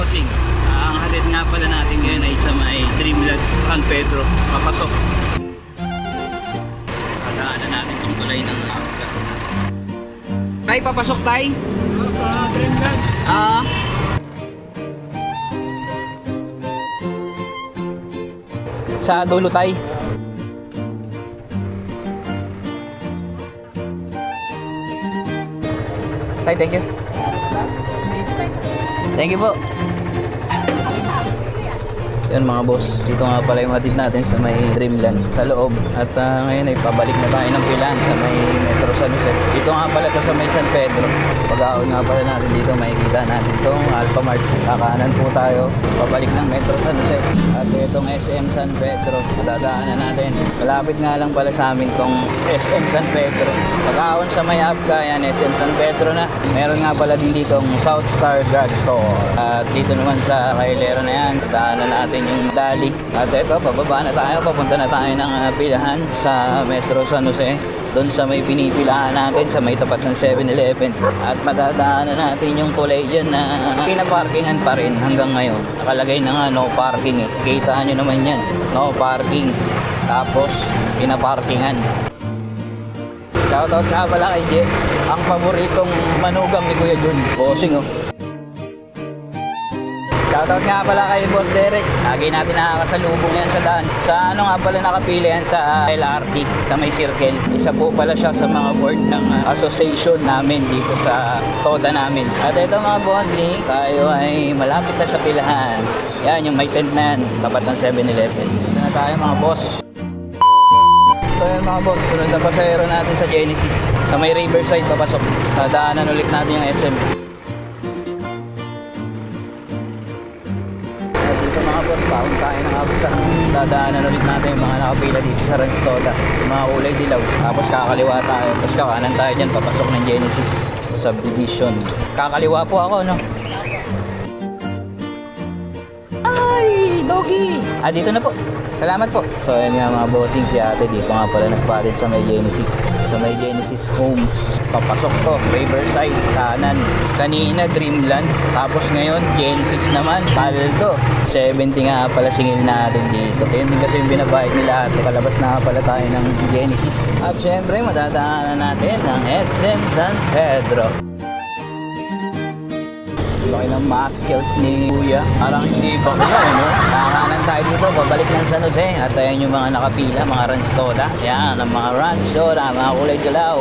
bossing. Ang hatid nga pala natin ngayon ay sa may Dreamland San Pedro, papasok. Kadaanan natin itong tulay ng Abga. Tay, papasok tay? Dreamland. Sa dulo tay. Tay, thank you. Thank you po. Yan mga boss, dito nga pala yung hatid natin sa may Dreamland sa loob. At ngayon ay pabalik na tayo ng pilan sa may Metro San Jose. Dito nga pala ito sa may San Pedro. Pag-aon nga pala natin dito, makikita natin itong Alphamart. Kakanan po tayo, pabalik ng Metro San Jose. At itong SM San Pedro, dadaanan natin. Malapit nga lang pala sa amin itong SM San Pedro. Pag-aon sa may Abga, yan SM San Pedro na. Meron nga pala din dito ang South Star Drugstore. At dito naman sa Kailero na yan, dadaanan natin yung Dali. At ito, pababa na tayo, papunta na tayo ng pilahan sa Metro San Jose. Doon sa may pinipilahan natin, sa may tapat ng 7-Eleven. At madadaanan natin yung tulay dyan na pinaparkingan pa rin hanggang ngayon. Nakalagay na nga, no parking eh. Kita nyo naman yan, no parking. Tapos, pinaparkingan. Shoutout nga pala kay J, ang paboritong manugang ni Kuya Jun. Bossing oh. Shoutout nga pala kay Boss Derek. Lagi natin nakakasalubong yan sa daan. Sa ano nga pala nakapili yan sa LRT, sa may circle. Isa po pala siya sa mga board ng association namin dito sa Toda namin. At ito mga bossy, tayo ay malapit na sa pilahan. Yan yung may tent na yan, tapat ng 7-Eleven. Dito na tayo mga boss. Ito yan mga boss, sunod na pasahero natin sa Genesis. Sa may Riverside papasok. Daanan ulit natin yung SM. Paun tayo ng Abga. Dadaanan ulit natin yung mga nakapila dito sa Ranch Toda. Yung mga kulay dilaw. Tapos kakaliwa tayo. Tapos kakanan tayo dyan. Papasok ng Genesis Subdivision. Kakaliwa po ako, no? Ay! Doggy! Dito na po. Salamat po. So, ayan nga mga bossing, si ate dito nga pala nagpalit sa may Genesis. Sa may Genesis Homes. Papasok to, Riverside, kanan. Kanina, Dreamland. Tapos ngayon, Genesis naman, Paldo. 70 nga pala singil natin dito. Yun din kasi yung binabayad nila at kalabas na pala tayo ng Genesis. At syempre, madadaanan natin ang SM San Pedro. Laki ng muscles ni Kuya. Parang hindi ba ko no? Kakanan tayo dito, pabalik ng San Jose. At ayan yung mga nakapila, mga Ranch Toda. Yan, ang mga Ranch Toda, mga kulay dilaw.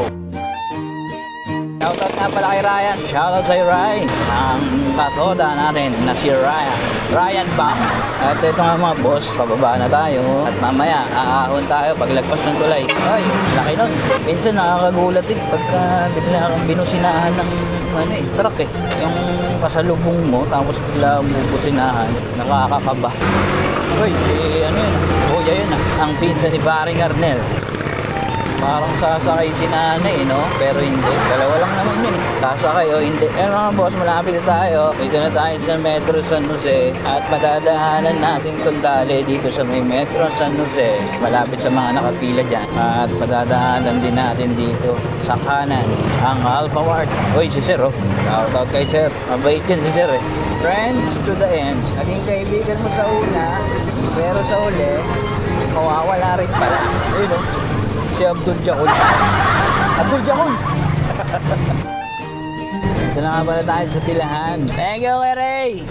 Shoutout nga pala kay Ryan. Shoutout sa'yo, Ryan. Ang katoda natin na si Ryan Bang. At ito nga mga boss, pababa na tayo. At mamaya, aahon tayo paglagpas ng tulay. Ay, laki nun. Minsan nakakagulat din pagka bigla kang binusinahan ng truck eh. Yung pasalubong mo, tapos bigla bubusinahan. Nakakakaba. Uy, ano yun? Kuya yun Ang pinsan ni Paring Arnel. Parang sasakay si nanay, no? Pero hindi. Dalawa lang naman yun. Sasakay o hindi. Eh mga boss, malapit na tayo. Dito na tayo sa Metro San Jose. At madadaanan natin itong dali dito sa may Metro San Jose. Malapit sa mga nakapila dyan. At madadaanan din natin dito sa kanan ang Alphamart. Uy, si Sir, oh. Shoutout kay Sir. Mabait yan si Sir, eh. Friends to the end. Naging kaibigan mo sa una, pero sa uli, mawawala rin pala. Ayun, oh. Si Abdul Jakul. Abdul Jakul! Ito na nga pala tayo sa pilahan. Thank you, Ray!